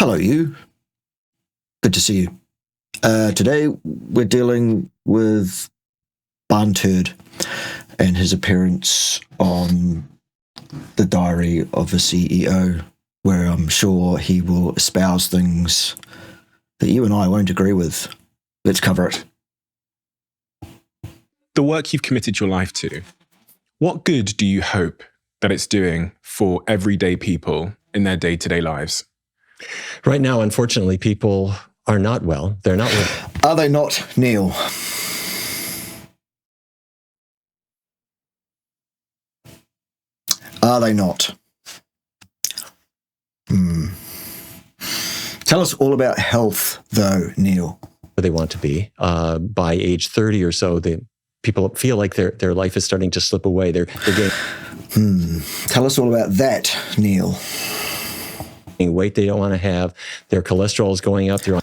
Hello, you. Good to see you. Today, we're dealing with Barnard and his appearance on the Diary of a CEO, where I'm sure he will espouse things that you and I won't agree with. Let's cover it. The work you've committed your life to, what good do you hope that it's doing for everyday people in their day-to-day lives? Right now, unfortunately, people are not well. They're not well. Are they not, Neil? Are they not? Tell us all about health, though, Neil. Where they want to be. By age 30 or so, people feel like their life is starting to slip away. They're getting... Tell us all about that, Neil. Weight they don't want to have. Their cholesterol is going up. They're on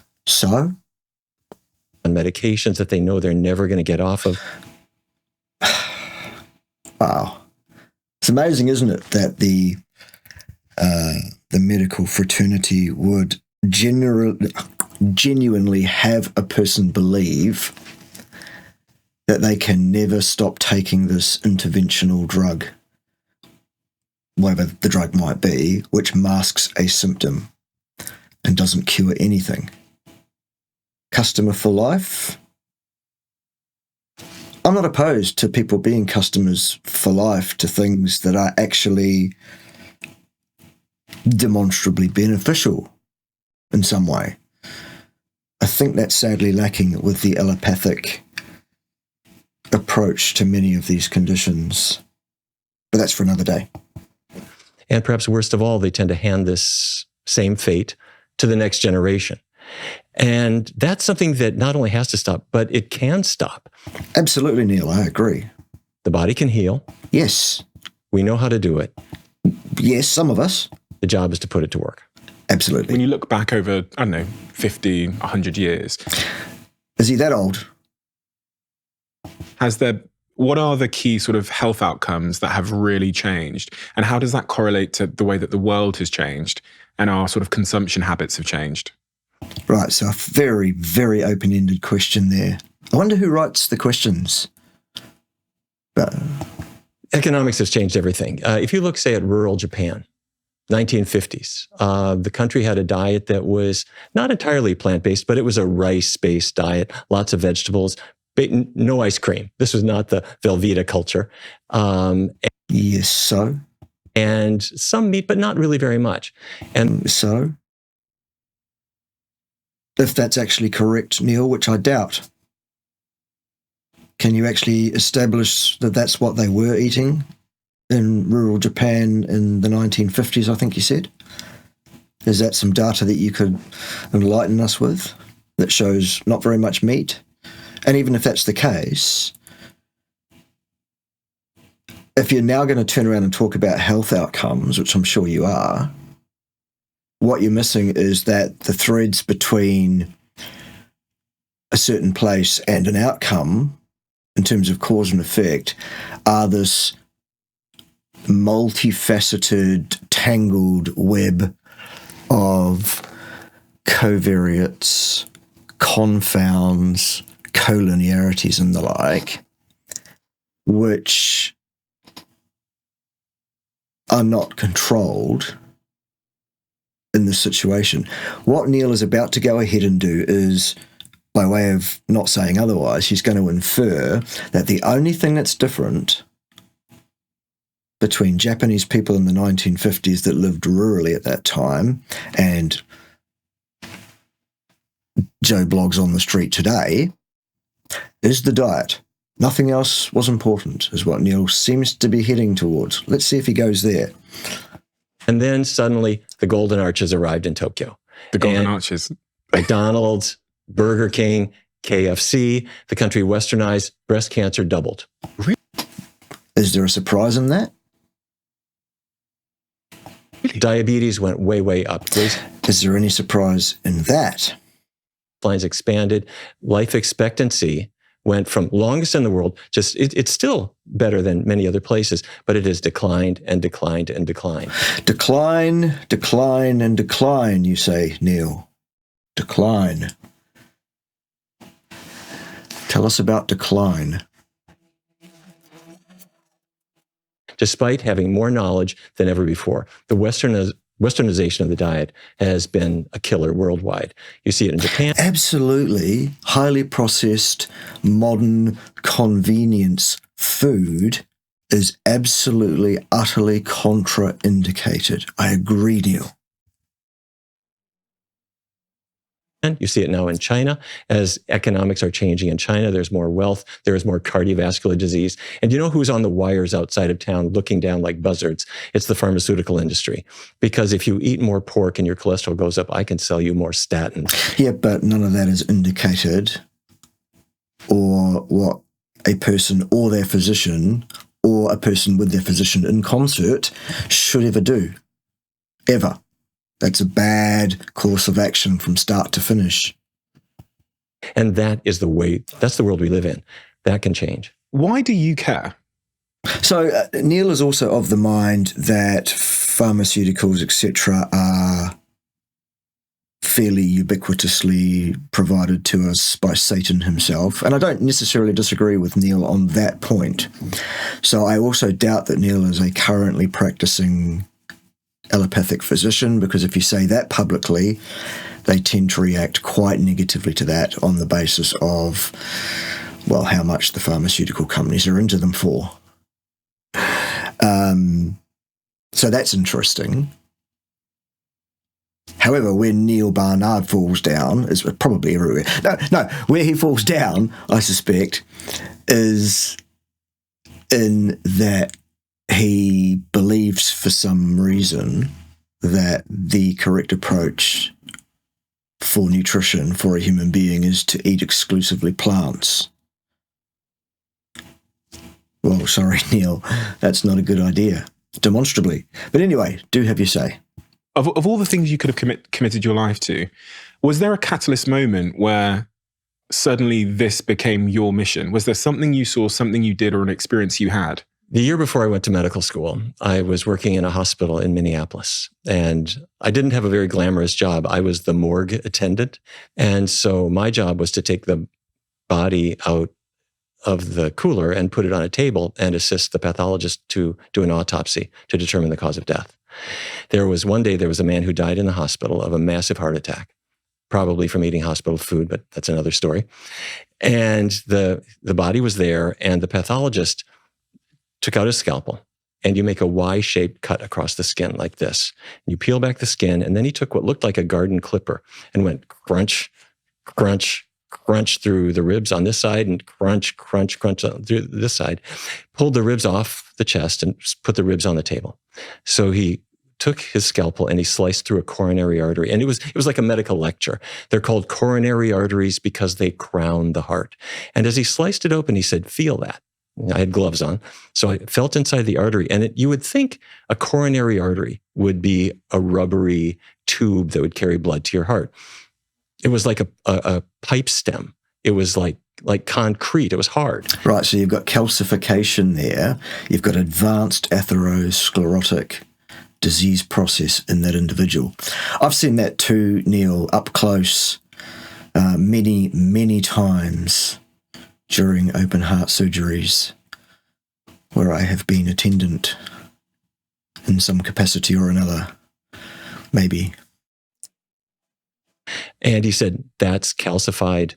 medications that they know they're never going to get off of. Wow. It's amazing, isn't it, that the medical fraternity would genuinely have a person believe that they can never stop taking this interventional drug, whatever the drug might be, which masks a symptom and doesn't cure anything. Customer for life? I'm not opposed to people being customers for life to things that are actually demonstrably beneficial in some way. I think that's sadly lacking with the allopathic approach to many of these conditions. But that's for another day. And perhaps worst of all, they tend to hand this same fate to the next generation. And that's something that not only has to stop, but it can stop. Absolutely, Neil, I agree. The body can heal. Yes. We know how to do it. Yes, some of us. The job is to put it to work. Absolutely. When you look back over, 50, 100 years. Is he that old? What are the key sort of health outcomes that have really changed? And how does that correlate to the way that the world has changed and our sort of consumption habits have changed? Right, so a very, very open-ended question there. I wonder who writes the questions. Economics has changed everything. If you look, say, at rural Japan, 1950s, the country had a diet that was not entirely plant-based, but it was a rice-based diet, lots of vegetables, no ice cream. This was not the Velveeta culture. Yes, so? And some meat, but not really very much. And so? If that's actually correct, Neil, which I doubt, can you actually establish that that's what they were eating in rural Japan in the 1950s, I think you said? Is that some data that you could enlighten us with that shows not very much meat? And even if that's the case, if you're now going to turn around and talk about health outcomes, which I'm sure you are, what you're missing is that the threads between a certain place and an outcome, in terms of cause and effect, are this multifaceted, tangled web of covariates, confounds, collinearities and the like, which are not controlled in this situation. What Neil is about to go ahead and do is, by way of not saying otherwise, he's going to infer that the only thing that's different between Japanese people in the 1950s that lived rurally at that time and Joe Blogs on the street today is the diet. Nothing else was important, is what Neil seems to be heading towards. Let's see if he goes there. And then suddenly the Golden Arches arrived in Tokyo. The Golden Arches. McDonald's, Burger King, KFC, the country westernized, breast cancer doubled. Really? Is there a surprise in that? Really? Diabetes went way, way up. Is there any surprise in that? Lines expanded. Life expectancy went from longest in the world, it's still better than many other places, but it has declined and declined and declined. Decline, decline, and decline, you say, Neil. Decline. Tell us about decline. Despite having more knowledge than ever before, the Westernization of the diet has been a killer worldwide. You see it in Japan. Absolutely. Highly processed, modern convenience food is absolutely, utterly contraindicated. I agree, Neil. You see it now in China. As economics are changing in China, there's more wealth, there is more cardiovascular disease. And you know who's on the wires outside of town looking down like buzzards? It's the pharmaceutical industry. Because if you eat more pork and your cholesterol goes up, I can sell you more statins. Yeah, but none of that is indicated, or what a person or their physician or a person with their physician in concert should ever do. Ever. That's a bad course of action from start to finish. And that's the world we live in. That can change. Why do you care? So Neil is also of the mind that pharmaceuticals, etc., are fairly ubiquitously provided to us by Satan himself. And I don't necessarily disagree with Neil on that point. So I also doubt that Neil is a currently practicing allopathic physician, because if you say that publicly, they tend to react quite negatively to that on the basis of, well, how much the pharmaceutical companies are into them for. So that's interesting. However, where Neil Barnard falls down is probably everywhere. No, where he falls down, I suspect, is in that he believes for some reason that the correct approach for nutrition for a human being is to eat exclusively plants. Well, sorry, Neil, that's not a good idea, demonstrably. But anyway, do have your say. Of all the things you could have committed your life to, was there a catalyst moment where suddenly this became your mission? Was there something you saw, something you did, or an experience you had? The year before I went to medical school, I was working in a hospital in Minneapolis, and I didn't have a very glamorous job. I was the morgue attendant. And so my job was to take the body out of the cooler and put it on a table and assist the pathologist to do an autopsy to determine the cause of death. One day there was a man who died in the hospital of a massive heart attack, probably from eating hospital food, but that's another story. And the body was there, and the pathologist took out his scalpel, and you make a Y-shaped cut across the skin like this. You peel back the skin, and then he took what looked like a garden clipper and went crunch, crunch, crunch through the ribs on this side and crunch, crunch, crunch through this side, pulled the ribs off the chest and put the ribs on the table. So he took his scalpel and he sliced through a coronary artery. And it was like a medical lecture. They're called coronary arteries because they crown the heart. And as he sliced it open, he said, "Feel that." I had gloves on. So I felt inside the artery, and you would think a coronary artery would be a rubbery tube that would carry blood to your heart. It was like a pipe stem. It was like concrete. It was hard. Right, so you've got calcification there. You've got advanced atherosclerotic disease process in that individual. I've seen that too, Neil, up close many, many times during open heart surgeries where I have been attendant in some capacity or another, maybe. And he said, that's calcified.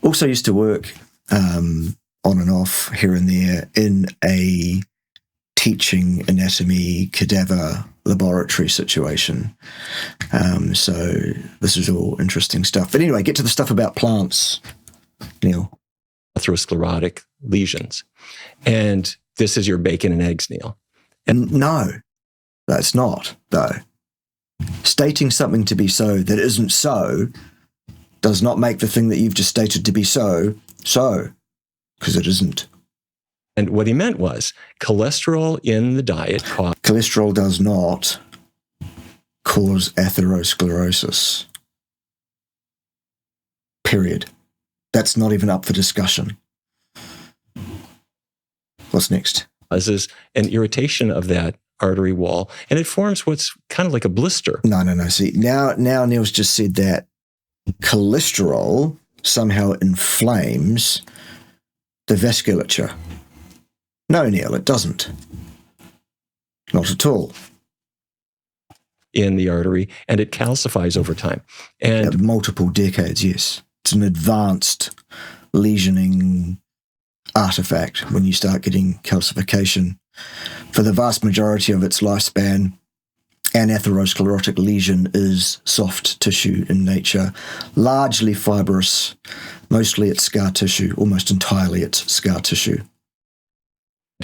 Also used to work on and off here and there in a teaching anatomy cadaver laboratory situation. So this is all interesting stuff. But anyway, get to the stuff about plants, Neil. Atherosclerotic lesions. And this is your bacon and eggs, Neil. And no, that's not, though. Stating something to be so that isn't so does not make the thing that you've just stated to be so, because it isn't. And what he meant was cholesterol in the diet cholesterol does not cause atherosclerosis. Period. That's not even up for discussion. What's next? Causes an irritation of that artery wall, and it forms what's kind of like a blister. No. See, now Neil's just said that cholesterol somehow inflames the vasculature. No, Neil, it doesn't. Not at all. In the artery, and it calcifies over time. And multiple decades, yes. It's an advanced lesioning artifact when you start getting calcification. For the vast majority of its lifespan, an atherosclerotic lesion is soft tissue in nature, largely fibrous, mostly it's scar tissue, almost entirely it's scar tissue.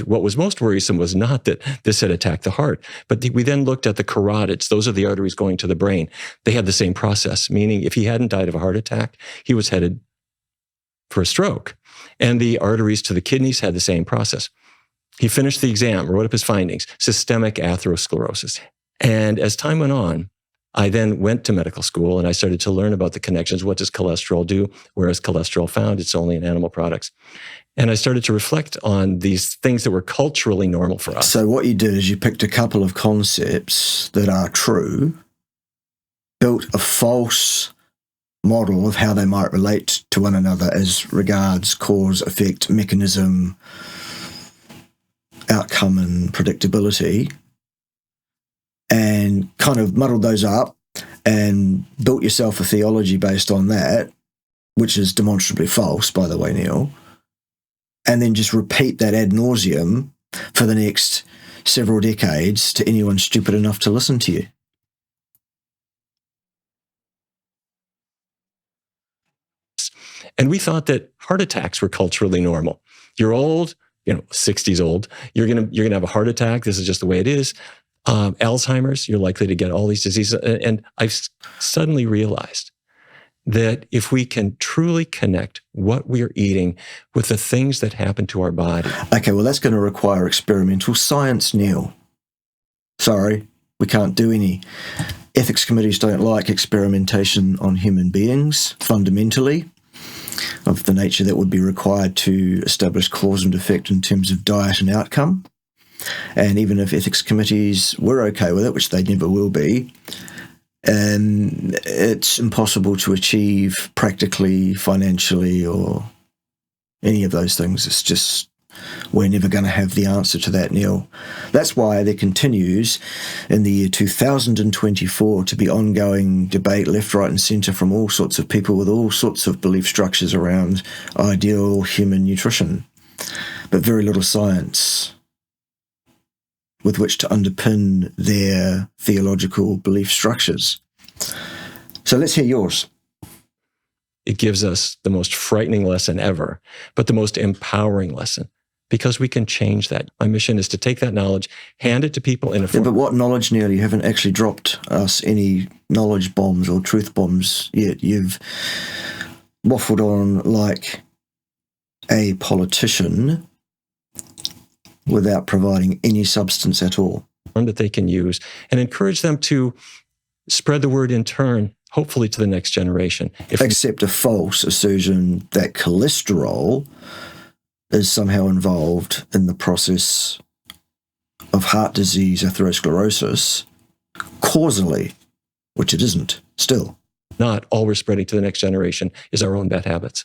What was most worrisome was not that this had attacked the heart, but we then looked at the carotids. Those are the arteries going to the brain. They had the same process, meaning if he hadn't died of a heart attack, he was headed for a stroke. And the arteries to the kidneys had the same process. He finished the exam, wrote up his findings, systemic atherosclerosis. And as time went on, I then went to medical school and I started to learn about the connections. What does cholesterol do? Where is cholesterol found? It's only in animal products. And I started to reflect on these things that were culturally normal for us. So what you did is you picked a couple of concepts that are true, built a false model of how they might relate to one another as regards cause, effect, mechanism, outcome, and predictability, and kind of muddled those up and built yourself a theology based on that, which is demonstrably false, by the way, Neil, and then just repeat that ad nauseum for the next several decades to anyone stupid enough to listen to you. And we thought that heart attacks were culturally normal. You're old, 60s old, you're gonna have a heart attack. This is just the way it is. Alzheimer's, you're likely to get all these diseases. And I've suddenly realized that if we can truly connect what we're eating with the things that happen to our body. Okay, well, that's going to require experimental science, Neil. Sorry, we can't do any. Ethics committees don't like experimentation on human beings, fundamentally, of the nature that would be required to establish cause and effect in terms of diet and outcome. And even if ethics committees were okay with it, which they never will be, it's impossible to achieve practically, financially, or any of those things. It's just, we're never going to have the answer to that, Neil. That's why there continues in the year 2024 to be ongoing debate left, right, and centre from all sorts of people with all sorts of belief structures around ideal human nutrition, but very little science with which to underpin their theological belief structures. So let's hear yours. It gives us the most frightening lesson ever, but the most empowering lesson, because we can change that. My mission is to take that knowledge, hand it to people in a form. Yeah, but what knowledge, Neil? You haven't actually dropped us any knowledge bombs or truth bombs yet. You've waffled on like a politician without providing any substance at all. That they can use and encourage them to spread the word in turn, hopefully to the next generation. Except a false assertion that cholesterol is somehow involved in the process of heart disease, atherosclerosis, causally, which it isn't, still. Not all we're spreading to the next generation is our own bad habits.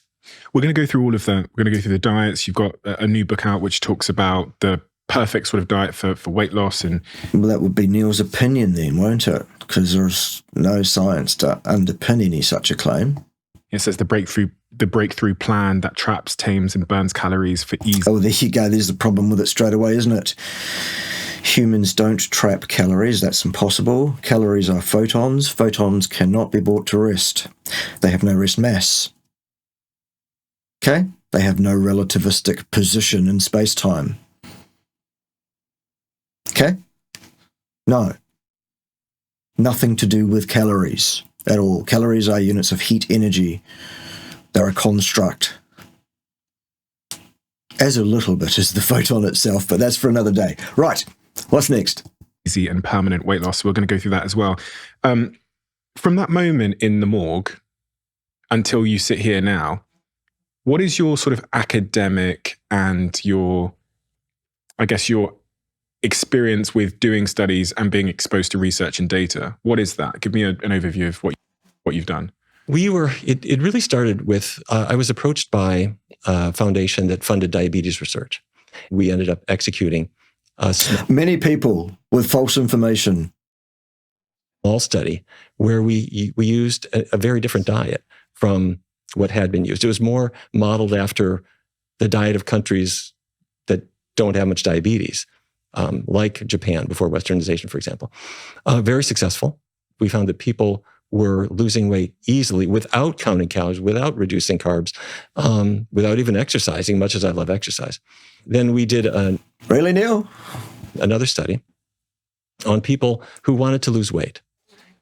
We're going to go through all of that. We're going to go through the diets. You've got a new book out which talks about the perfect sort of diet for weight loss. And well, that would be Neil's opinion then, won't it? Because there's no science to underpin any such a claim. It says the breakthrough plan that traps, tames, and burns calories for ease. Oh, there you go. There's the problem with it straight away, isn't it? Humans don't trap calories. That's impossible. Calories are photons. Photons cannot be brought to rest. They have no rest mass. Okay? They have no relativistic position in space-time. Okay? No. Nothing to do with calories at all. Calories are units of heat energy. They're a construct. As a little bit as the photon itself, but that's for another day. Right. What's next? Easy and permanent weight loss. We're going to go through that as well. From that moment in the morgue until you sit here now, what is your sort of academic and your I guess, your experience with doing studies and being exposed to research and data. What is that? Give me an overview of what you've done. It really started with, I was approached by a foundation that funded diabetes research. We ended up executing many people with false information. Small study where we used a very different diet from what had been used. It was more modeled after the diet of countries that don't have much diabetes, like Japan before Westernization, for example. Very successful. We found that people were losing weight easily without counting calories, without reducing carbs, without even exercising, much as I love exercise. Then we did Really, Neil? Another study on people who wanted to lose weight.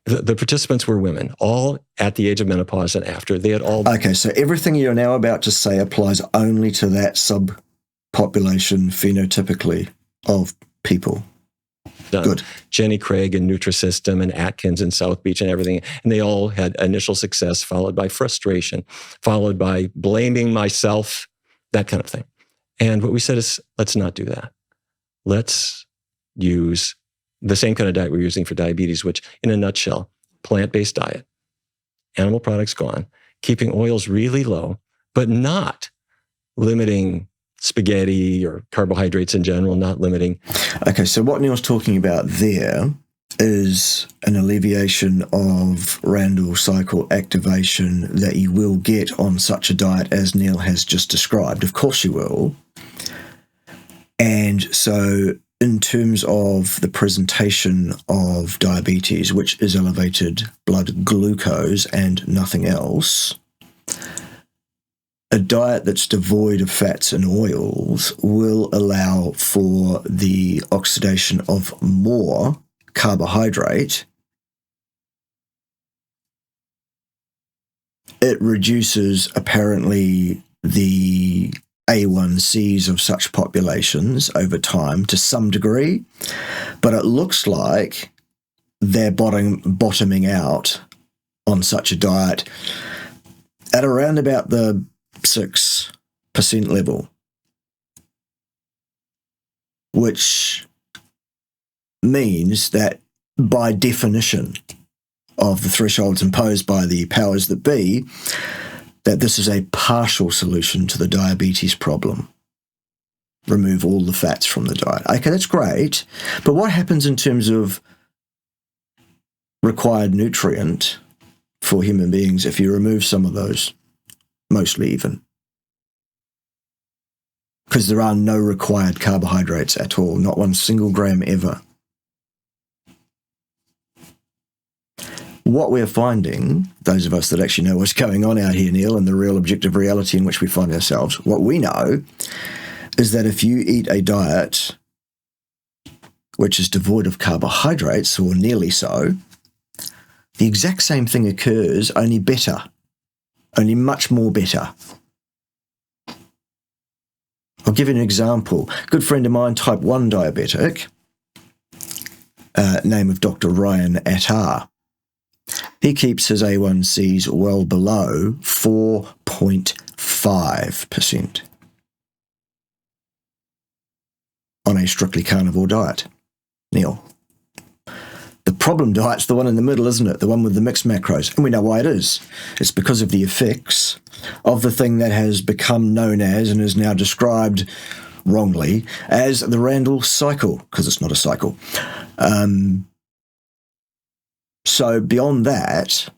The participants were women, all at the age of menopause and after. They had all... Okay, so everything you're now about to say applies only to that subpopulation phenotypically of people. Done. Good. Jenny Craig and Nutrisystem and Atkins and South Beach and everything. And they all had initial success followed by frustration, followed by blaming myself, that kind of thing. And what we said is, let's not do that. Let's use the same kind of diet we're using for diabetes, which in a nutshell, plant-based diet, animal products gone, keeping oils really low, but not limiting spaghetti or carbohydrates in general, not limiting. Okay, so what Neil's talking about there is an alleviation of Randall cycle activation that you will get on such a diet as Neil has just described. Of course you will. And so in terms of the presentation of diabetes, which is elevated blood glucose and nothing else, a diet that's devoid of fats and oils will allow for the oxidation of more carbohydrate. It reduces apparently the A1Cs of such populations over time to some degree, but it looks like they're bottoming out on such a diet at around about the 6% level, which means that by definition of the thresholds imposed by the powers that be, that this is a partial solution to the diabetes problem. Remove all the fats from the diet. Okay, that's great. But what happens in terms of required nutrient for human beings if you remove some of those? Mostly even. Because there are no required carbohydrates at all, not 1 single gram ever. What we're finding, those of us that actually know what's going on out here, Neil, and the real objective reality in which we find ourselves, what we know is that if you eat a diet which is devoid of carbohydrates, or nearly so, the exact same thing occurs, only better, only much more better. I'll give you an example. A good friend of mine, type 1 diabetic, name of Dr. Ryan Attar. He keeps his A1Cs well below 4.5% on a strictly carnivore diet. Neil, the problem diet's the one in the middle, isn't it? The one with the mixed macros. And we know why it is. It's because of the effects of the thing that has become known as and is now described wrongly as the Randall cycle, because it's not a cycle. So beyond that,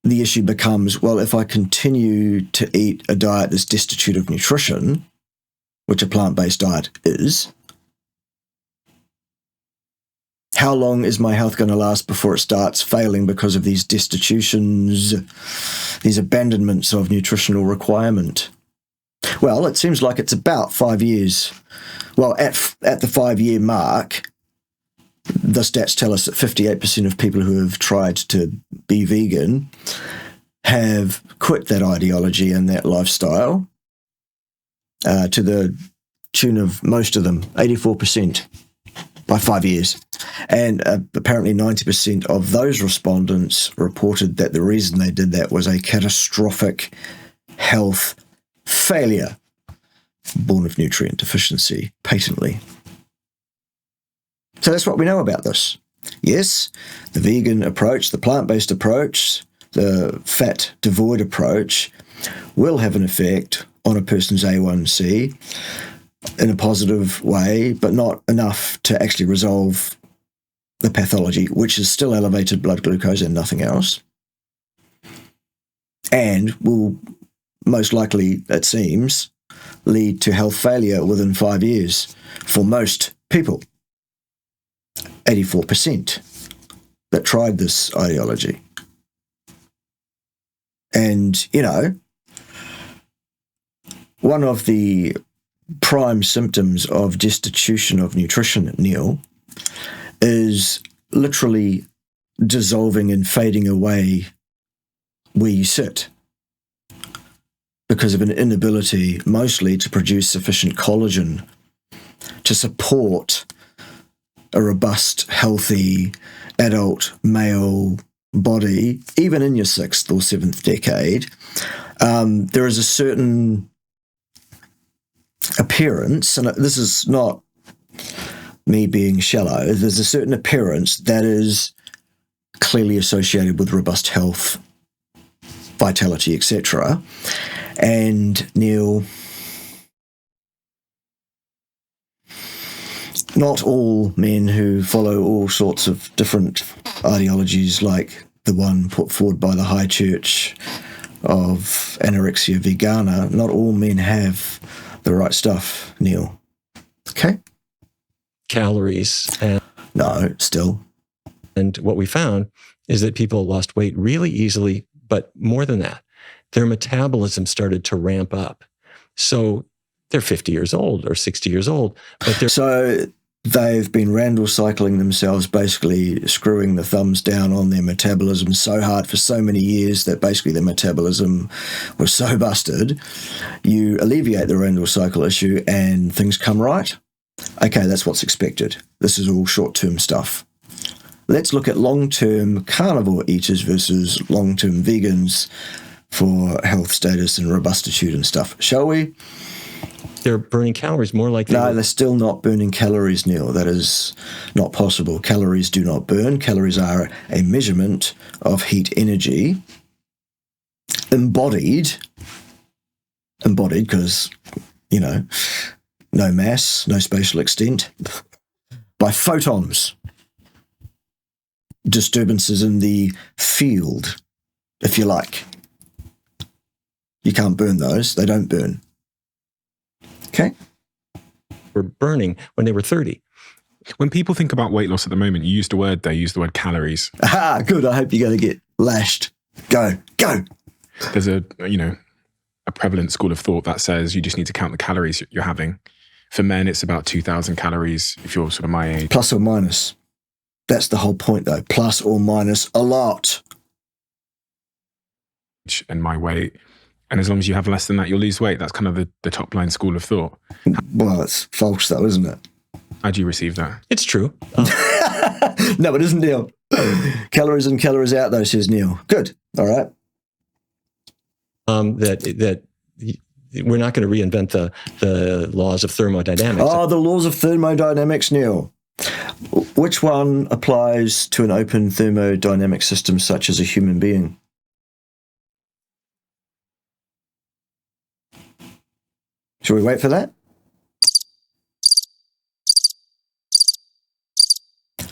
the issue becomes, well, if I continue to eat a diet that's destitute of nutrition, which a plant-based diet is, how long is my health going to last before it starts failing because of these destitutions, these abandonments of nutritional requirement? Well, it seems like it's about 5 years. Well, at the 5-year mark, the stats tell us that 58% of people who have tried to be vegan have quit that ideology and that lifestyle to the tune of most of them, 84%, by 5 years. And apparently 90% of those respondents reported that the reason they did that was a catastrophic health failure. born of nutrient deficiency, patently. So that's what we know about this. Yes, the vegan approach, the plant-based approach, the fat-devoid approach will have an effect on a person's A1C in a positive way, but not enough to actually resolve the pathology, which is still elevated blood glucose and nothing else, and will most likely, it seems, lead to health failure within 5 years for most people. 84% that tried this ideology. And, you know, one of the prime symptoms of destitution of nutrition, Neil, is literally dissolving and fading away where you sit because of an inability mostly to produce sufficient collagen to support a robust, healthy, adult male body, even in your 6th or 7th decade. There is a certain appearance, and this is not me being shallow, there's a certain appearance that is clearly associated with robust health, vitality, etc. And Neil, not all men who follow all sorts of different ideologies like the one put forward by the High Church of anorexia vegana, not all men have the right stuff, Neil. Okay? Calories. And No, still. And what we found is that people lost weight really easily, but more than that, their metabolism started to ramp up. So they're 50 years old or 60 years old, but they're... So they've been Randall cycling themselves, basically screwing the thumbs down on their metabolism so hard for so many years that basically their metabolism was so busted. You alleviate the Randall cycle issue and things come right. Okay, that's what's expected. This is all short-term stuff. Let's look at long-term carnivore eaters versus long-term vegans for health status and robustitude and stuff, shall we? They're burning calories more like they No, were. they're still not burning calories, Neil. That is not possible. Calories do not burn. Calories are a measurement of heat energy embodied because, you know, no mass, no spatial extent, by photons, disturbances in the field, if you like. You can't burn those. They don't burn. Okay? Were burning when they were 30. When people think about weight loss at the moment, you used the word calories. Aha, good. I hope you're going to get lashed. Go. There's a prevalent school of thought that says you just need to count the calories you're having. For men, it's about 2,000 calories if you're sort of my age. Plus or minus. That's the whole point, though. Plus or minus a lot. And my weight. And as long as you have less than that, you'll lose weight. That's kind of the top line school of thought. Well, it's false, though, isn't it? How do you receive that? It's true. No, it isn't, Neil. Calories in, calories out, though, says Neil. Good. All right. That we're not going to reinvent the laws of thermodynamics. Oh, the laws of thermodynamics, Neil. Which one applies to an open thermodynamic system such as a human being? Shall we wait for that?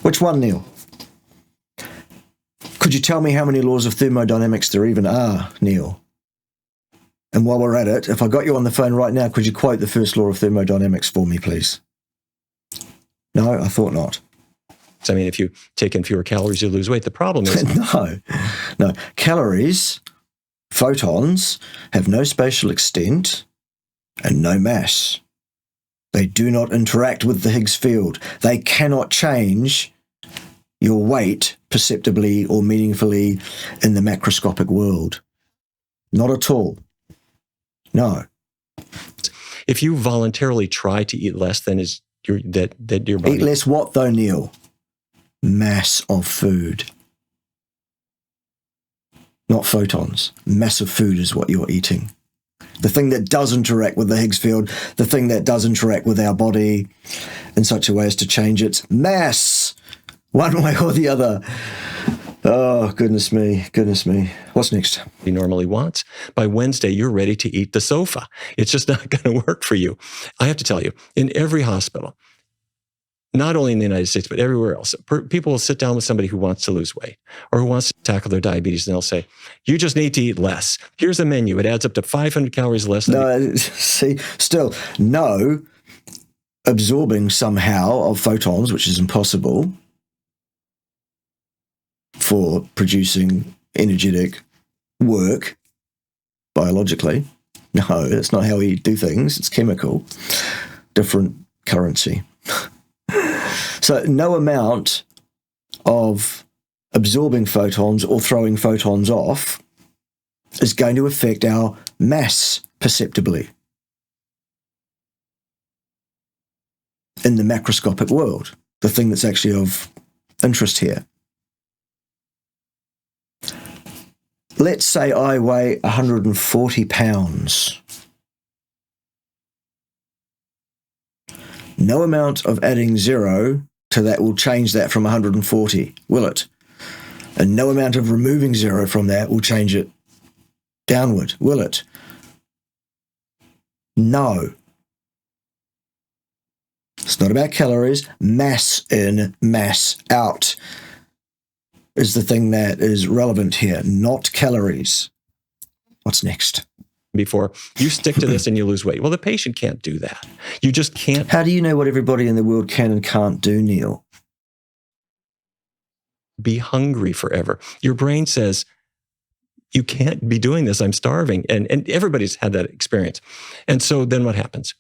Which one, Neil? Could you tell me how many laws of thermodynamics there even are, Neil? And while we're at it, if I got you on the phone right now, could you quote the first law of thermodynamics for me, please? No, I thought not. I mean, if you take in fewer calories, you lose weight. The problem is... No. Calories, photons, have no spatial extent and no mass. They do not interact with the Higgs field. They cannot change your weight perceptibly or meaningfully in the macroscopic world. Not at all. No. If you voluntarily try to eat less than is your body... Eat less what, though, Neil? Mass of food. Not photons. Mass of food is what you're eating. The thing that does interact with the Higgs field, the thing that does interact with our body in such a way as to change its mass, one way or the other. Oh, goodness me. What's next? He normally wants. By Wednesday, you're ready to eat the sofa. It's just not going to work for you. I have to tell you, in every hospital, not only in the United States, but everywhere else, people will sit down with somebody who wants to lose weight or who wants to tackle their diabetes, and they'll say, you just need to eat less. Here's a menu. It adds up to 500 calories less. No, see, still, no absorbing somehow of photons, which is impossible for producing energetic work biologically. No, that's not how we do things. It's chemical. Different currency. So no amount of absorbing photons or throwing photons off is going to affect our mass perceptibly in the macroscopic world, the thing that's actually of interest here. Let's say I weigh 140 pounds. No amount of adding 0 to that will change that from 140, will it? And no amount of removing 0 from that will change it downward, will it? No. It's not about calories. Mass in, mass out is the thing that is relevant here, not calories. What's next? Before you stick to this and you lose weight. Well, the patient can't do that. You just can't. How do you know what everybody in the world can and can't do, Neil? Be hungry forever. Your brain says, you can't be doing this. I'm starving. And everybody's had that experience. And so then what happens?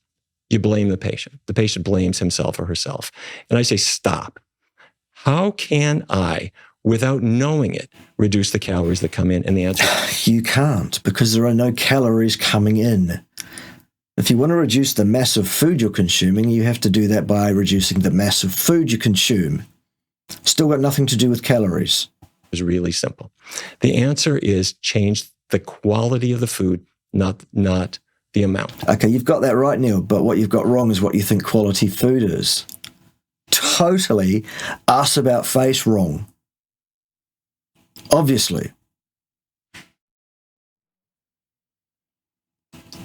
You blame the patient. The patient blames himself or herself. And I say, stop. How can I, without knowing it, reduce the calories that come in? And the answer is, you can't, because there are no calories coming in. If you want to reduce the mass of food you're consuming, you have to do that by reducing the mass of food you consume. Still got nothing to do with calories. It's really simple. The answer is change the quality of the food, not the amount. Okay, you've got that right, Neil, but what you've got wrong is what you think quality food is. Totally us about face wrong. Obviously.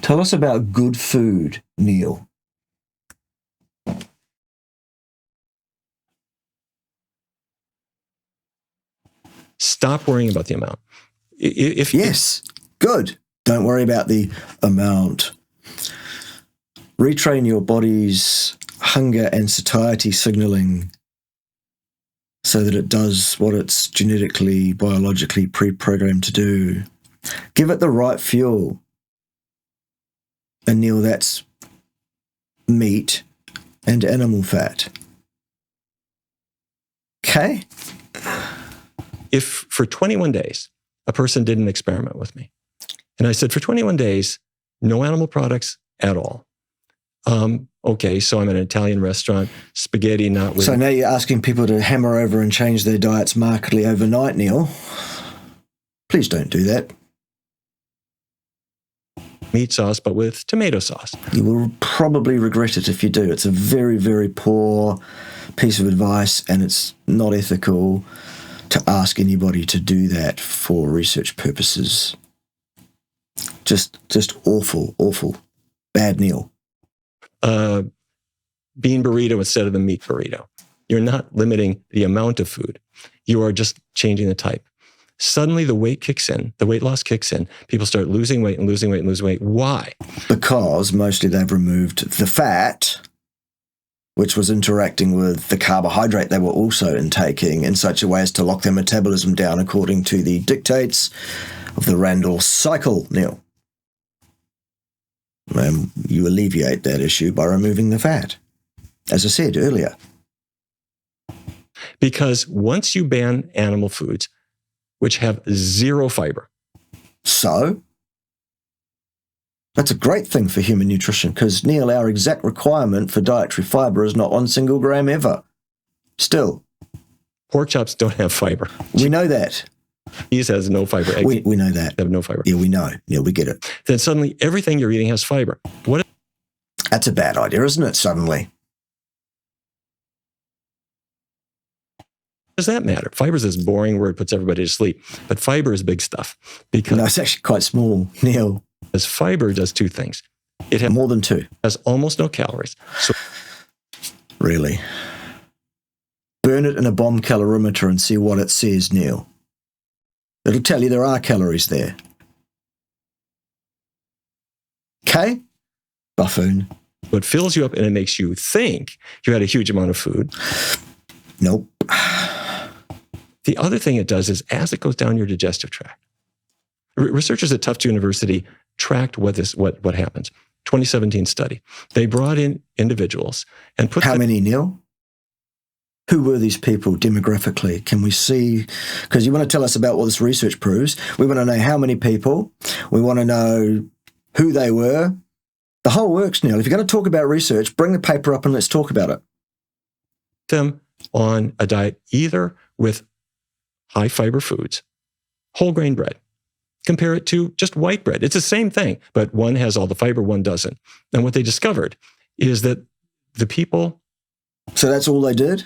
Tell us about good food, Neil. Stop worrying about the amount. Yes, good. Don't worry about the amount. Retrain your body's hunger and satiety signaling so that it does what it's genetically, biologically pre-programmed to do. Give it the right fuel. And Neil, that's meat and animal fat. Okay? If for 21 days, a person did an experiment with me, and I said, for 21 days, no animal products at all. Okay, so I'm in an Italian restaurant, spaghetti not with... So now you're asking people to hammer over and change their diets markedly overnight, Neil. Please don't do that. Meat sauce, but with tomato sauce. You will probably regret it if you do. It's a very, very poor piece of advice, and it's not ethical to ask anybody to do that for research purposes. Just awful, awful. Bad, Neil. Bean burrito instead of the meat burrito. You're not limiting the amount of food. You are just changing the type. Suddenly the weight kicks in, the weight loss kicks in. People start losing weight and losing weight and losing weight. Why? Because mostly they've removed the fat, which was interacting with the carbohydrate they were also intaking in such a way as to lock their metabolism down according to the dictates of the Randall cycle, Neil. You alleviate that issue by removing the fat, as I said earlier. Because once you ban animal foods, which have zero fiber. So, that's a great thing for human nutrition, because, Neil, our exact requirement for dietary fiber is not 1 single gram ever. Still. Pork chops don't have fiber. We know that. Cheese has no fiber. Eggs We know that. have no fiber. Yeah, we know. Yeah, we get it. Then suddenly everything you're eating has fiber. What That's a bad idea, isn't it, suddenly? does that matter? Fiber is this boring word, puts everybody to sleep. But fiber is big stuff because No, it's actually quite small, Neil. fiber does two things. It More than 2. has almost no calories. So Really? Burn it in a bomb calorimeter and see what it says, Neil. It'll tell you there are calories there. Okay? Buffoon. it fills you up and it makes you think you had a huge amount of food. Nope. The other thing it does is as it goes down your digestive tract, researchers at Tufts University tracked what happens. 2017 study. They brought in individuals and put How many, Neil? Who were these people demographically? Can we see? Because you want to tell us about what this research proves. We want to know how many people. We want to know who they were. The whole works, Neil. If you're going to talk about research, bring the paper up and let's talk about it. them on a diet either with high fiber foods, whole grain bread. Compare it to just white bread. It's the same thing, but one has all the fiber, one doesn't. And what they discovered is that the people... So that's all they did?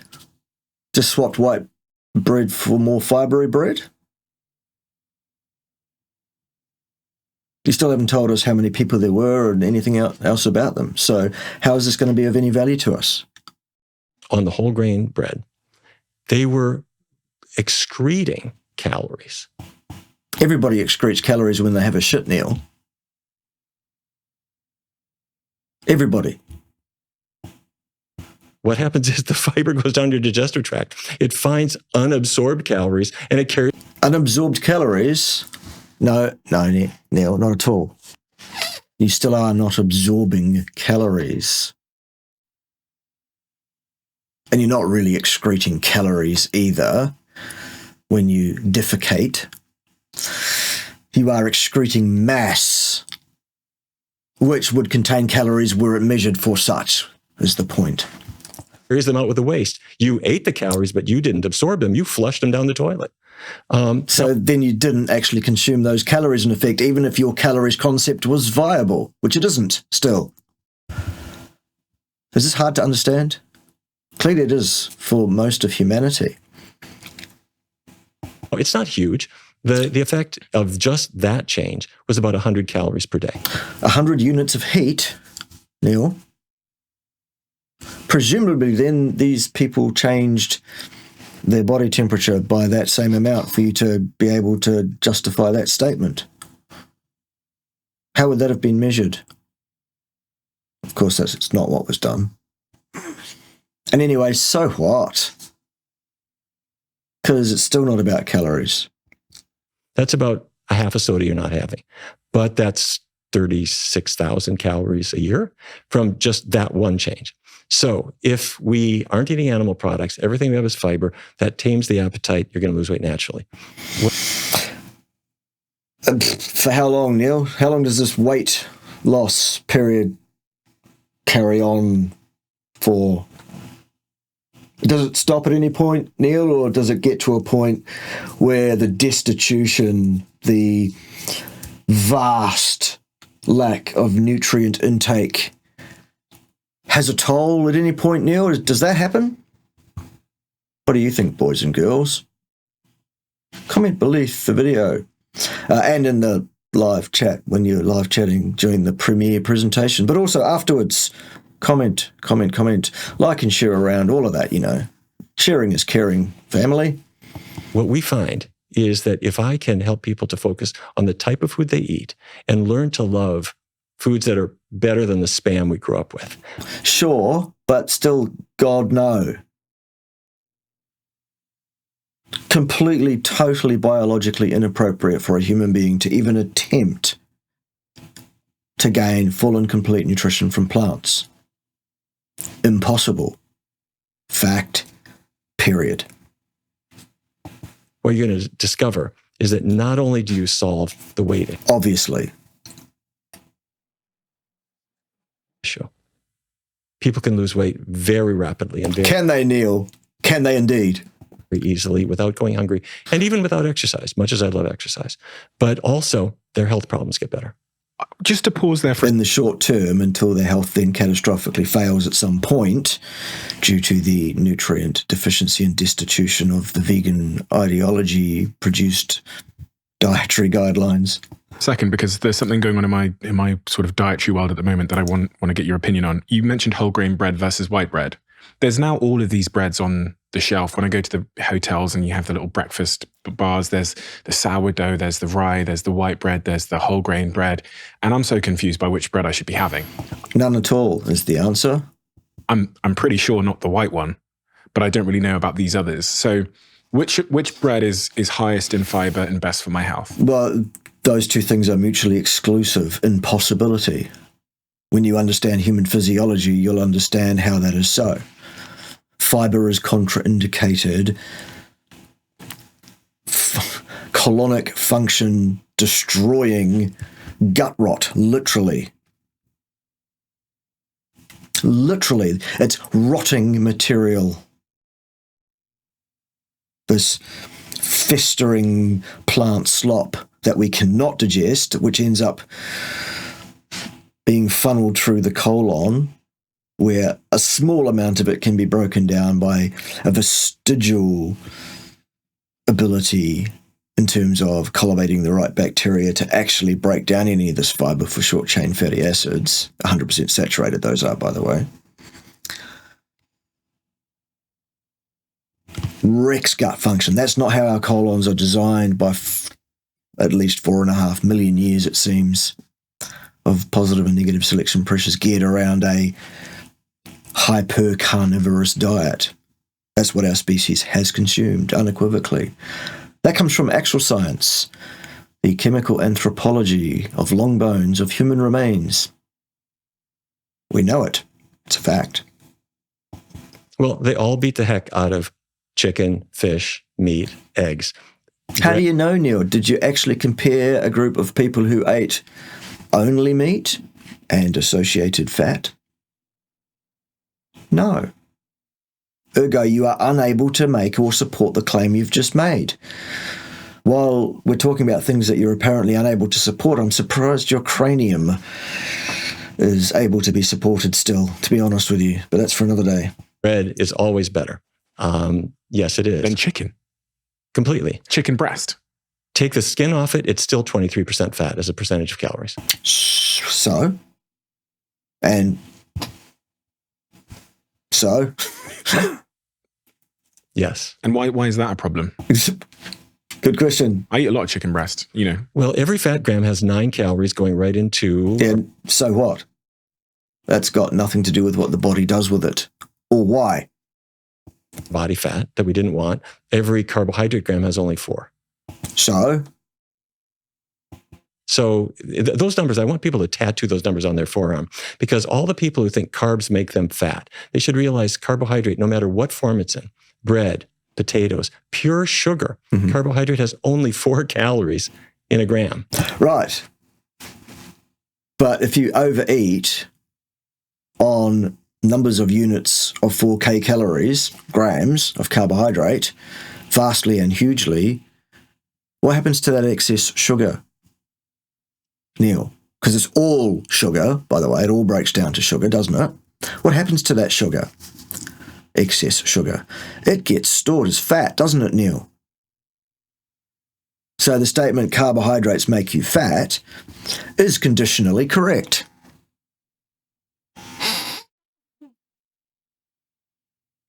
Just swapped white bread for more fibery bread? You still haven't told us how many people there were and anything else about them. So how is this going to be of any value to us? on the whole grain bread, they were excreting calories. Everybody excretes calories when they have a shit, Neil. Everybody. What happens is the fiber goes down your digestive tract. It finds unabsorbed calories and it carries... Unabsorbed calories? No, Neil, not at all. You still are not absorbing calories. And you're not really excreting calories either when you defecate. You are excreting mass, which would contain calories were it measured for such, is the point. Carries them out with the waste. You ate the calories, but you didn't absorb them. You flushed them down the toilet. So then you didn't actually consume those calories, in effect, even if your calories concept was viable, which it isn't still. Is this hard to understand? Clearly it is for most of humanity. It's not huge. The effect of just that change was about 100 calories per day. 100 units of heat, Neil. Presumably then these people changed their body temperature by that same amount for you to be able to justify that statement. How would that have been measured? Of course, it's not what was done. And anyway, so what? Because it's still not about calories. That's about a half a soda you're not having. But that's 36,000 calories a year from just that one change. So if we aren't eating animal products, everything we have is fiber, that tames the appetite, you're going to lose weight naturally. For how long, Neil? How long does this weight loss period carry on for? Does it stop at any point, Neil, or does it get to a point where the destitution, the vast lack of nutrient intake has a toll at any point, Neil? Does that happen? What do you think, boys and girls? Comment beneath the video and in the live chat when you're live chatting during the premiere presentation, but also afterwards. Comment, like and share around, all of that, you know. Sharing is caring, family. What we find is that if I can help people to focus on the type of food they eat and learn to love foods that are better than the spam we grew up with. Sure, but still, God, no. Completely, totally biologically inappropriate for a human being to even attempt to gain full and complete nutrition from plants. Impossible. Fact. Period. What you're going to discover is that not only do you solve the weight Obviously. issue, people can lose weight very rapidly. And Can they, Neil? Can they indeed? very easily without going hungry, and even without exercise, much as I love exercise. But also, their health problems get better. Just to pause there for in the short term, until their health then catastrophically fails at some point due to the nutrient deficiency and destitution of the vegan ideology produced dietary guidelines. second, because there's something going on in my sort of dietary world at the moment that I want to get your opinion on. You mentioned whole grain bread versus white bread. There's now all of these breads on the shelf. When I go to the hotels and you have the little breakfast bars, there's the sourdough, there's the rye, there's the white bread, there's the whole grain bread. And I'm so confused by which bread I should be having. None at all is the answer. I'm pretty sure not the white one, but I don't really know about these others. So which bread is highest in fiber and best for my health? Well, those two things are mutually exclusive in possibility. When you understand human physiology, you'll understand how that is so. Fiber is contraindicated. Colonic function destroying gut rot, literally. Literally, it's rotting material. This festering plant slop that we cannot digest, which ends up being funneled through the colon, where a small amount of it can be broken down by a vestigial ability in terms of cultivating the right bacteria to actually break down any of this fiber for short-chain fatty acids. 100% saturated those are, by the way. Wrecks gut function. That's not how our colons are designed by at least 4.5 million years, it seems, of positive and negative selection pressures geared around a hyper-carnivorous diet. That's what our species has consumed, unequivocally. That comes from actual science, the chemical anthropology of long bones of human remains. We know it. It's a fact. Well, they all beat the heck out of chicken, fish, meat, eggs. How do you know, Neil? Did you actually compare a group of people who ate only meat and associated fat? No. Ergo, you are unable to make or support the claim you've just made. While we're talking about things that you're apparently unable to support, I'm surprised your cranium is able to be supported still, to be honest with you. But that's for another day. Bread is always better. Yes, it is. Then chicken. Completely. Chicken breast. Take the skin off it, it's still 23% fat as a percentage of calories. So? And so? Yes. And why is that a problem? Good question. I eat a lot of chicken breast, you know. Well, every fat gram has 9 calories going right into... And so what? That's got nothing to do with what the body does with it. Or why. Body fat that we didn't want. Every carbohydrate gram has only 4. So those numbers, I want people to tattoo those numbers on their forearm, because all the people who think carbs make them fat, they should realize carbohydrate, no matter what form it's in, bread, potatoes, pure sugar, carbohydrate has only 4 calories in a gram. Right. But if you overeat on numbers of units of 4 kcals, grams of carbohydrate, vastly and hugely, what happens to that excess sugar, Neil? Because it's all sugar, by the way. It all breaks down to sugar, doesn't it? What happens to that sugar? Excess sugar. It gets stored as fat, doesn't it, Neil? So the statement carbohydrates make you fat is conditionally correct.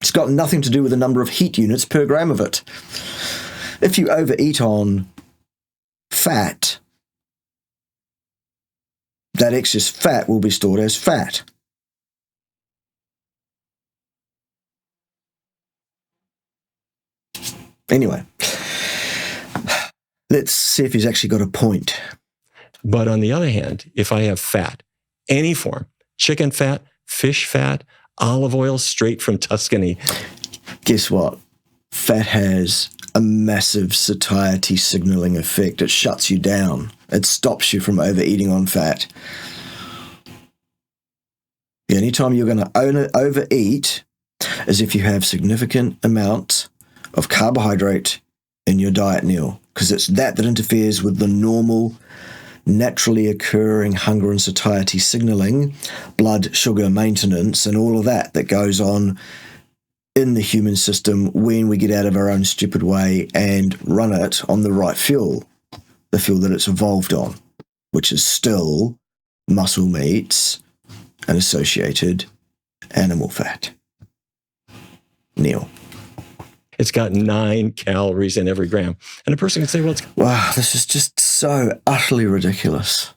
It's got nothing to do with the number of heat units per gram of it. If you overeat on fat, that excess fat will be stored as fat. Anyway, let's see if he's actually got a point. But on the other hand, if I have fat, any form, chicken fat, fish fat, olive oil straight from Tuscany. Guess what? Fat has a massive satiety signaling effect. It shuts you down. It stops you from overeating on fat. The only time you're going to overeat is if you have significant amounts of carbohydrate in your diet, Neil, because it's that interferes with the normal, naturally occurring hunger and satiety signaling, blood sugar maintenance, and all of that goes on in the human system when we get out of our own stupid way and run it on the right fuel, the fuel that it's evolved on, which is still muscle meats and associated animal fat. Neil. It's got 9 calories in every gram. And a person can say, well, it's... Wow, this is just so utterly ridiculous.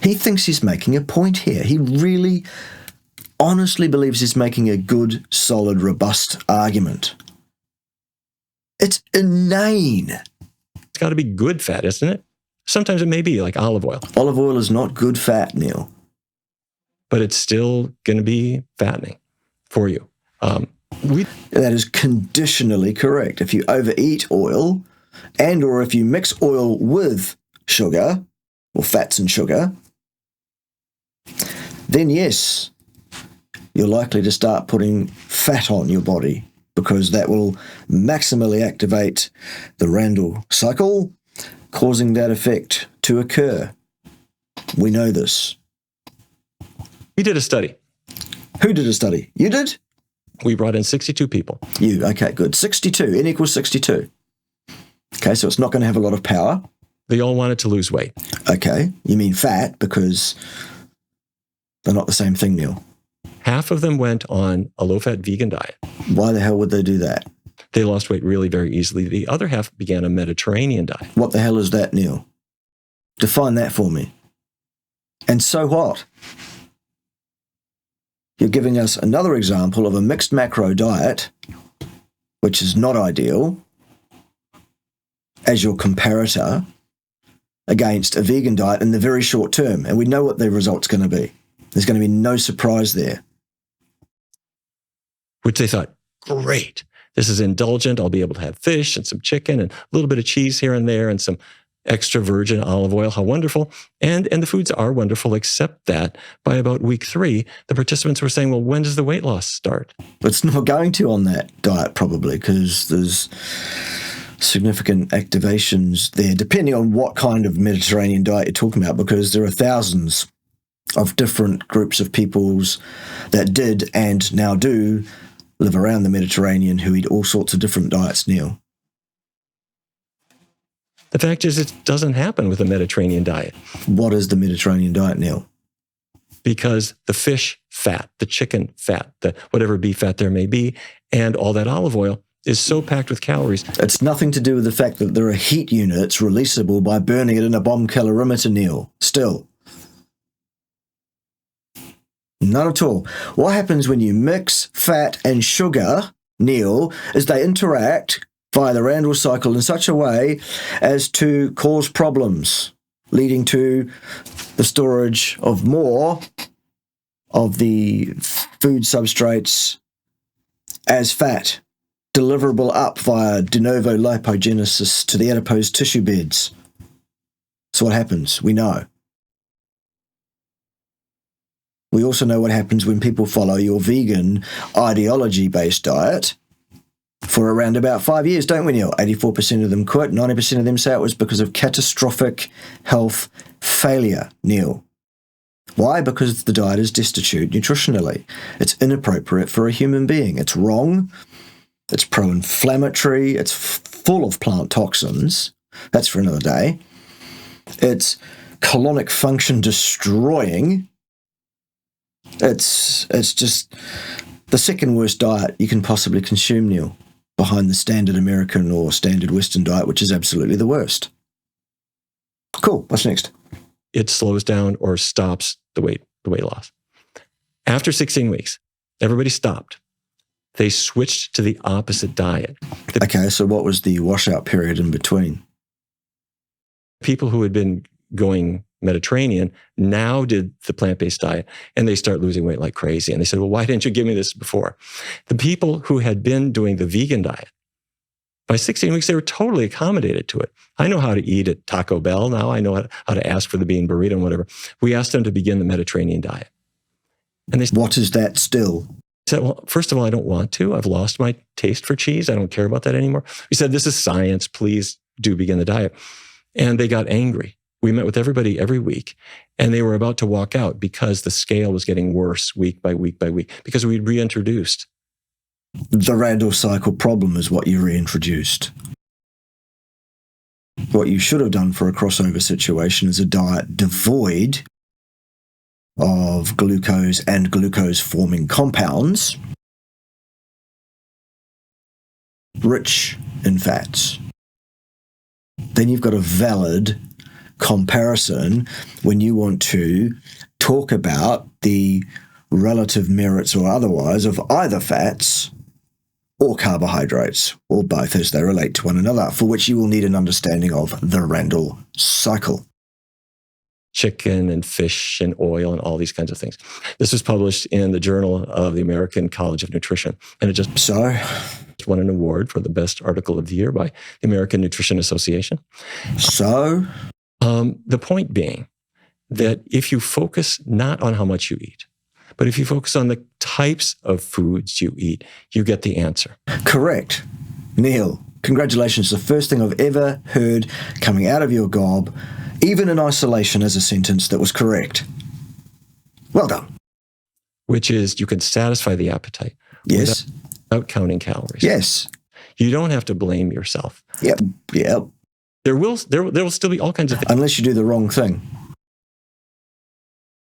He thinks he's making a point here. He really honestly believes he's making a good, solid, robust argument. It's inane. It's got to be good fat, isn't it? Sometimes it may be like olive oil. Olive oil is not good fat, Neil. But it's still going to be fattening for you. That is conditionally correct. If you overeat oil and or if you mix oil with sugar or fats and sugar, then yes, you're likely to start putting fat on your body because that will maximally activate the Randall cycle, causing that effect to occur. We know this. We did a study. Who did a study? You did? We brought in 62 people. You, okay, good. 62, N equals 62. Okay, so it's not going to have a lot of power. They all wanted to lose weight. Okay, you mean fat because they're not the same thing, Neil. Half of them went on a low-fat vegan diet. Why the hell would they do that? They lost weight really very easily. The other half began a Mediterranean diet. What the hell is that, Neil? Define that for me. And so what? You're giving us another example of a mixed macro diet, which is not ideal, as your comparator against a vegan diet in the very short term. And we know what the result's going to be. There's going to be no surprise there. Which they thought, great, this is indulgent. I'll be able to have fish and some chicken and a little bit of cheese here and there and some extra virgin olive oil. How wonderful. And the foods are wonderful, except that by about week 3, the participants were saying, well, when does the weight loss start? It's not going to on that diet probably because there's significant activations there, depending on what kind of Mediterranean diet you're talking about, because there are thousands of different groups of peoples that did and now do live around the Mediterranean who eat all sorts of different diets, Neil. The fact is, it doesn't happen with a Mediterranean diet. What is the Mediterranean diet, Neil? Because the fish fat, the chicken fat, the whatever beef fat there may be, and all that olive oil is so packed with calories. It's nothing to do with the fact that there are heat units releasable by burning it in a bomb calorimeter, Neil. Still. Not at all. What happens when you mix fat and sugar, Neil, is they interact via the Randall cycle in such a way as to cause problems, leading to the storage of more of the food substrates as fat, deliverable up via de novo lipogenesis to the adipose tissue beds. So what happens? We know. We also know what happens when people follow your vegan ideology-based diet for around about 5 years, don't we, Neil? 84% of them quit, 90% of them say it was because of catastrophic health failure, Neil. Why? Because the diet is destitute nutritionally. It's inappropriate for a human being. It's wrong. It's pro-inflammatory. It's full of plant toxins. That's for another day. It's colonic function destroying. It's just the second worst diet you can possibly consume, Neil, behind the standard American or standard Western diet, which is absolutely the worst. Cool. What's next? It slows down or stops the weight loss. After 16 weeks, everybody stopped. They switched to the opposite diet. Okay, so what was the washout period in between? People who had been going Mediterranean now did the plant-based diet, and they start losing weight like crazy. And they said, well, why didn't you give me this before? The people who had been doing the vegan diet, by 16 weeks, they were totally accommodated to it. I know how to eat at Taco Bell now. I know how to ask for the bean burrito and whatever. We asked them to begin the Mediterranean diet. And they said, what is that still? He said, well, first of all, I don't want to. I've lost my taste for cheese. I don't care about that anymore. We said, this is science. Please do begin the diet. And they got angry. We met with everybody every week, and they were about to walk out because the scale was getting worse week by week by week because we'd reintroduced. The Randall cycle problem is what you reintroduced. What you should have done for a crossover situation is a diet devoid of glucose and glucose-forming compounds, rich in fats. Then you've got a valid comparison when you want to talk about the relative merits or otherwise of either fats or carbohydrates, or both as they relate to one another, for which you will need an understanding of the Randall cycle. Chicken and fish and oil and all these kinds of things. This was published in the Journal of the American College of Nutrition, and it just won an award for the best article of the year by the American Nutrition Association. The point being that if you focus not on how much you eat, but if you focus on the types of foods you eat, you get the answer. Correct. Neil, congratulations. The first thing I've ever heard coming out of your gob, even in isolation, as a sentence that was correct. Well done. Which is you can satisfy the appetite. Yes. Without counting calories. Yes. You don't have to blame yourself. Yep. There will still be all kinds of things. Unless you do the wrong thing.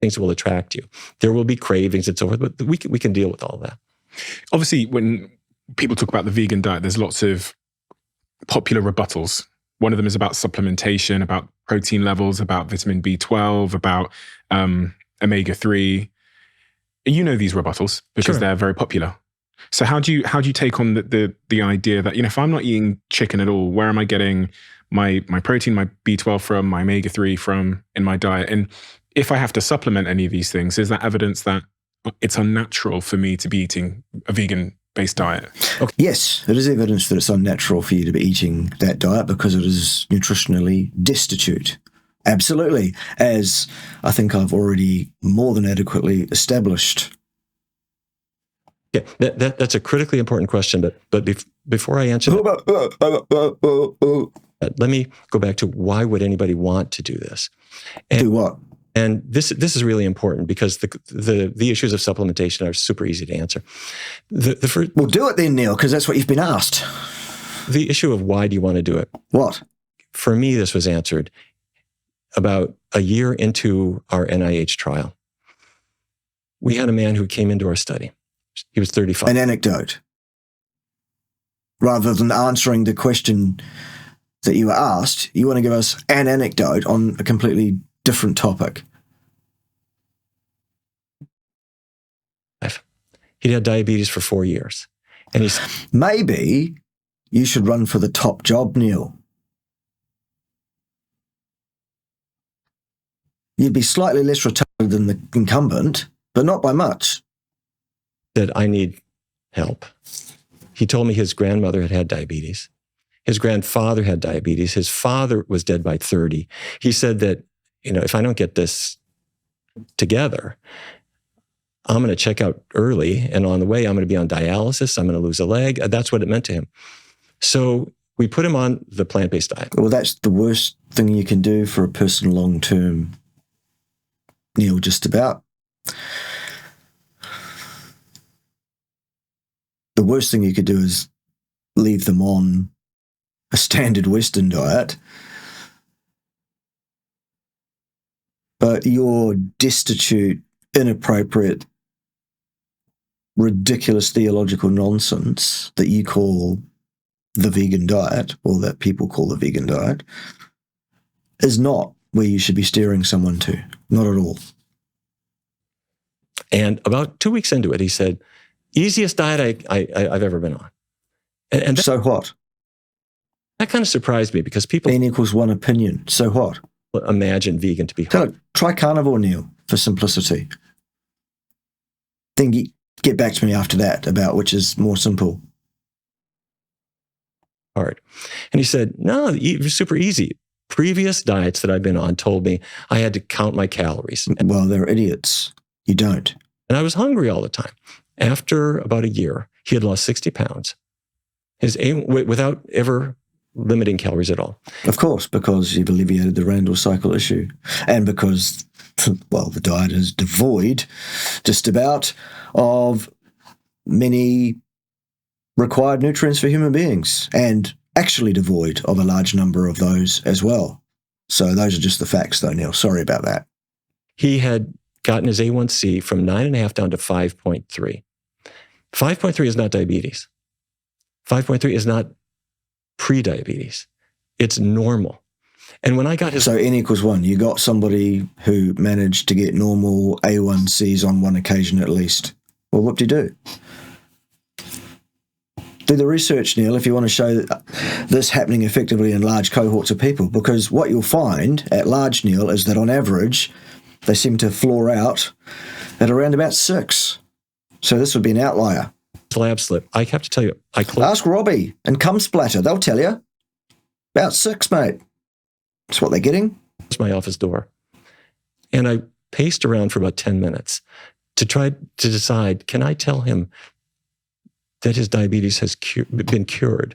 Things will attract you. There will be cravings and so forth, but we can deal with all of that. Obviously, when people talk about the vegan diet, there's lots of popular rebuttals. One of them is about supplementation, about protein levels, about vitamin B12, about omega-3. You know these rebuttals because they're very popular. So how do you take on the idea that, if I'm not eating chicken at all, where am I getting my protein, my B12 from, my omega-3 from in my diet? And if I have to supplement any of these things, is that evidence that it's unnatural for me to be eating a vegan-based diet? Okay. Yes, it is evidence that it's unnatural for you to be eating that diet because it is nutritionally destitute. Absolutely. As I think I've already more than adequately established. Yeah, that's a critically important question, but before I answer that, let me go back to why would anybody want to do this? Do what? And this is really important because the issues of supplementation are super easy to answer. Well, do it then, Neil, because that's what you've been asked. The issue of why do you want to do it? What? For me, this was answered about a year into our NIH trial. We had a man who came into our study. He was 35. An anecdote. Rather than answering the question that you were asked, you want to give us an anecdote on a completely different topic. He'd had diabetes for 4 years. And he's maybe you should run for the top job, Neil. You'd be slightly less retarded than the incumbent, but not by much. Said, I need help. He told me his grandmother had had diabetes. His grandfather had diabetes. His father was dead by 30. He said that, if I don't get this together, I'm going to check out early. And on the way, I'm going to be on dialysis. I'm going to lose a leg. That's what it meant to him. So we put him on the plant-based diet. Well, that's the worst thing you can do for a person long-term, Neil, just about. The worst thing you could do is leave them on a standard Western diet. But your destitute, inappropriate, ridiculous theological nonsense that you call the vegan diet, or that people call the vegan diet, is not where you should be steering someone to. Not at all. And about 2 weeks into it, he said, easiest diet I've ever been on. And so what? That kind of surprised me because people... N equals one opinion. So what? Imagine vegan to be hard. Try carnivore, Neil, for simplicity. Then get back to me after that about which is more simple. Hard. And he said, no, it was super easy. Previous diets that I've been on told me I had to count my calories. Well, they're idiots. You don't. And I was hungry all the time. After about a year, he had lost 60 pounds. Without ever limiting calories at all. Of course, because you've alleviated the Randall cycle issue. And because, well, the diet is devoid just about of many required nutrients for human beings, and actually devoid of a large number of those as well. So those are just the facts, though, Neil. Sorry about that. He had gotten his A1C from 9.5 down to 5.3. 5.3 is not diabetes. 5.3 is not pre-diabetes. It's normal. And when I got his... So N equals 1. You got somebody who managed to get normal A1Cs on one occasion at least. Well, what do you do? Do the research, Neil, if you want to show this happening effectively in large cohorts of people, because what you'll find at large, Neil, is that on average, they seem to floor out at around about 6. So this would be an outlier. Lab slip. I have to tell you, ask Robbie and Cum Splatter. They'll tell you. About 6, mate. That's what they're getting. My office door. And I paced around for about 10 minutes to try to decide, can I tell him that his diabetes has been cured?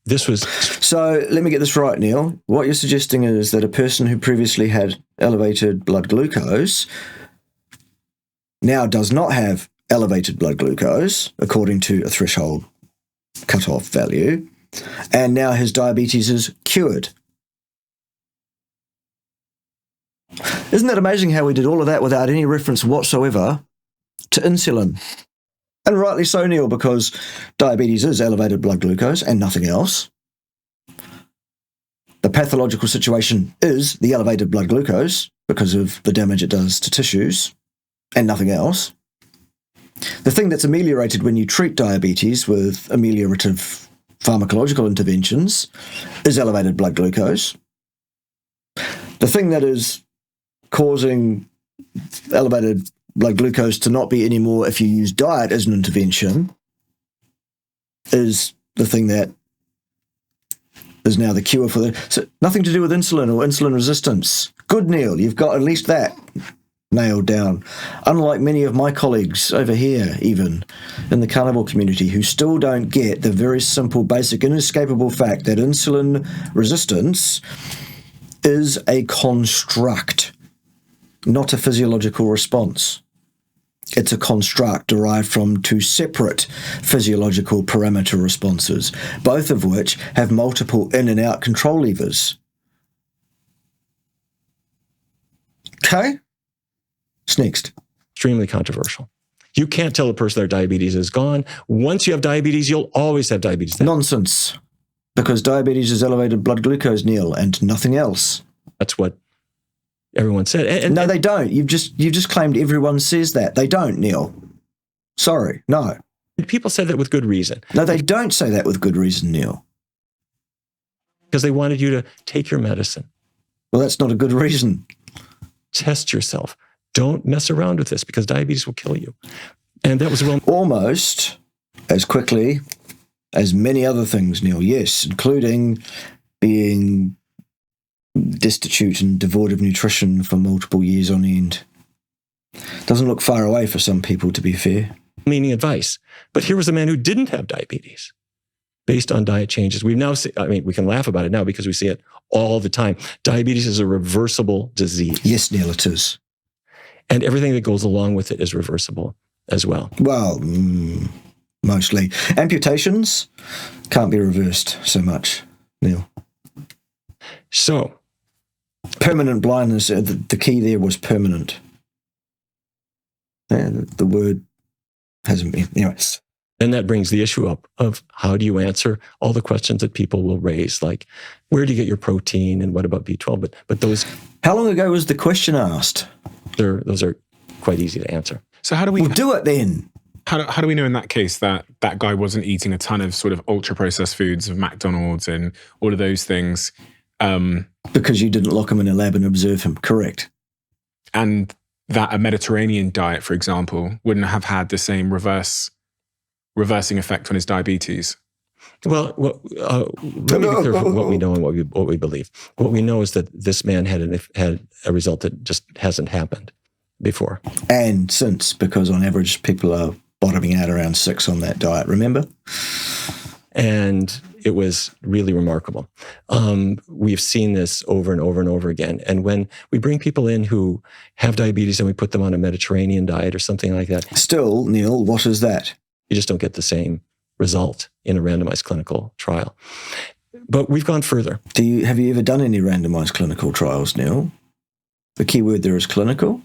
This was... So let me get this right, Neil. What you're suggesting is that a person who previously had elevated blood glucose now does not have elevated blood glucose, according to a threshold cutoff value, and now his diabetes is cured. Isn't that amazing how we did all of that without any reference whatsoever to insulin? And rightly so, Neil, because diabetes is elevated blood glucose and nothing else. The pathological situation is the elevated blood glucose because of the damage it does to tissues and nothing else. The thing that's ameliorated when you treat diabetes with ameliorative pharmacological interventions is elevated blood glucose. The thing that is causing elevated blood glucose to not be anymore if you use diet as an intervention is the thing that is now the cure for so nothing to do with insulin or insulin resistance. Good, Neil, you've got at least that nailed down. Unlike many of my colleagues over here, even in the carnivore community, who still don't get the very simple, basic, inescapable fact that insulin resistance is a construct, not a physiological response. It's a construct derived from 2 separate physiological parameter responses, both of which have multiple in and out control levers. Okay? What's next? Extremely controversial. You can't tell a person their diabetes is gone. Once you have diabetes, you'll always have diabetes. Nonsense. Because diabetes is elevated blood glucose, Neil, and nothing else. That's what everyone said. No, they don't. You've just claimed everyone says that. They don't, Neil. Sorry, no. People said that with good reason. No, they don't say that with good reason, Neil. Because they wanted you to take your medicine. Well, that's not a good reason. Test yourself. Don't mess around with this because diabetes will kill you. And that was almost as quickly as many other things, Neil. Yes, including being destitute and devoid of nutrition for multiple years on end. Doesn't look far away for some people, to be fair. Meaning advice. But here was a man who didn't have diabetes based on diet changes. We now see, we can laugh about it now because we see it all the time. Diabetes is a reversible disease. Yes, Neil, it is. And everything that goes along with it is reversible as well. Well, mostly. Amputations can't be reversed so much, Neil. So, permanent blindness, the key there was permanent. The word hasn't been. Anyways. And that brings the issue up of how do you answer all the questions that people will raise, like where do you get your protein and what about B12? But those... How long ago was the question asked? Those are quite easy to answer. So how do we... Well, do it then. How do we know in that case that that guy wasn't eating a ton of sort of ultra-processed foods of McDonald's and all of those things? Because you didn't lock him in a lab and observe him, correct. And that a Mediterranean diet, for example, wouldn't have had the same reversing effect on his diabetes. Well, let me be clear from what we know and what we believe. What we know is that this man had a result that just hasn't happened. before. And since, because on average people are bottoming out around 6 on that diet, remember? And it was really remarkable. We've seen this over and over and over again. And when we bring people in who have diabetes and we put them on a Mediterranean diet or something like that. Still, Neil, what is that? You just don't get the same result in a randomized clinical trial. But we've gone further. Have you ever done any randomized clinical trials, Neil? The key word there is clinical.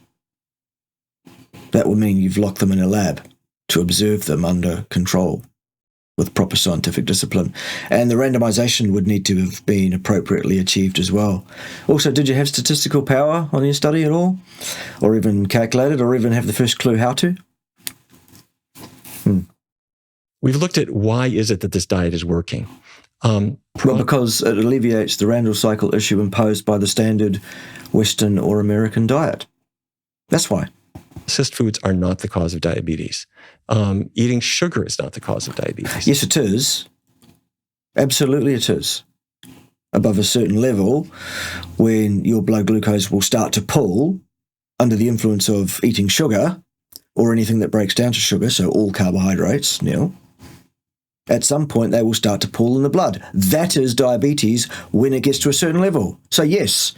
That would mean you've locked them in a lab to observe them under control with proper scientific discipline. And the randomization would need to have been appropriately achieved as well. Also, did you have statistical power on your study at all? Or even calculated, or even have the first clue how to? We've looked at why is it that this diet is working. Well, because it alleviates the Randall cycle issue imposed by the standard Western or American diet. That's why. Processed foods are not the cause of diabetes. Eating sugar is not the cause of diabetes. Yes, it is. Absolutely it is. Above a certain level, when your blood glucose will start to pull under the influence of eating sugar or anything that breaks down to sugar, so all carbohydrates, Neil, at some point they will start to pool in the blood. That is diabetes when it gets to a certain level. So yes,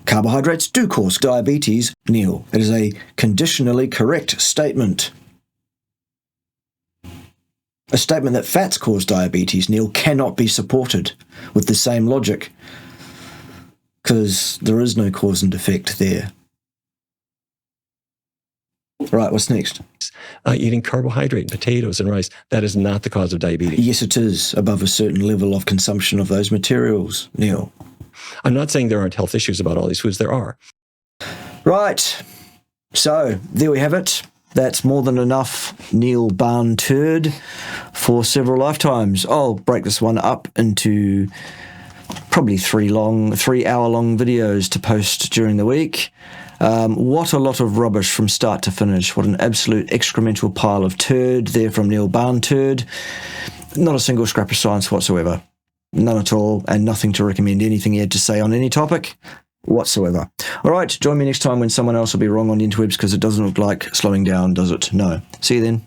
carbohydrates do cause diabetes, Neil. It is a conditionally correct statement. A statement that fats cause diabetes, Neil, cannot be supported with the same logic, because there is no cause and effect there. Right, what's next? Eating carbohydrate, potatoes and rice, that is not the cause of diabetes. Yes, it is, above a certain level of consumption of those materials, Neil. I'm not saying there aren't health issues about all these foods. There are. Right. So, there we have it. That's more than enough Neil Barnard for several lifetimes. I'll break this one up into probably 3 hour-long videos to post during the week. What a lot of rubbish from start to finish. What an absolute excremental pile of turd there from Neil Barnard. Not a single scrap of science whatsoever. None at all, and nothing to recommend anything he had to say on any topic whatsoever. All right, join me next time when someone else will be wrong on the interwebs, because it doesn't look like slowing down, does it? No. See you then.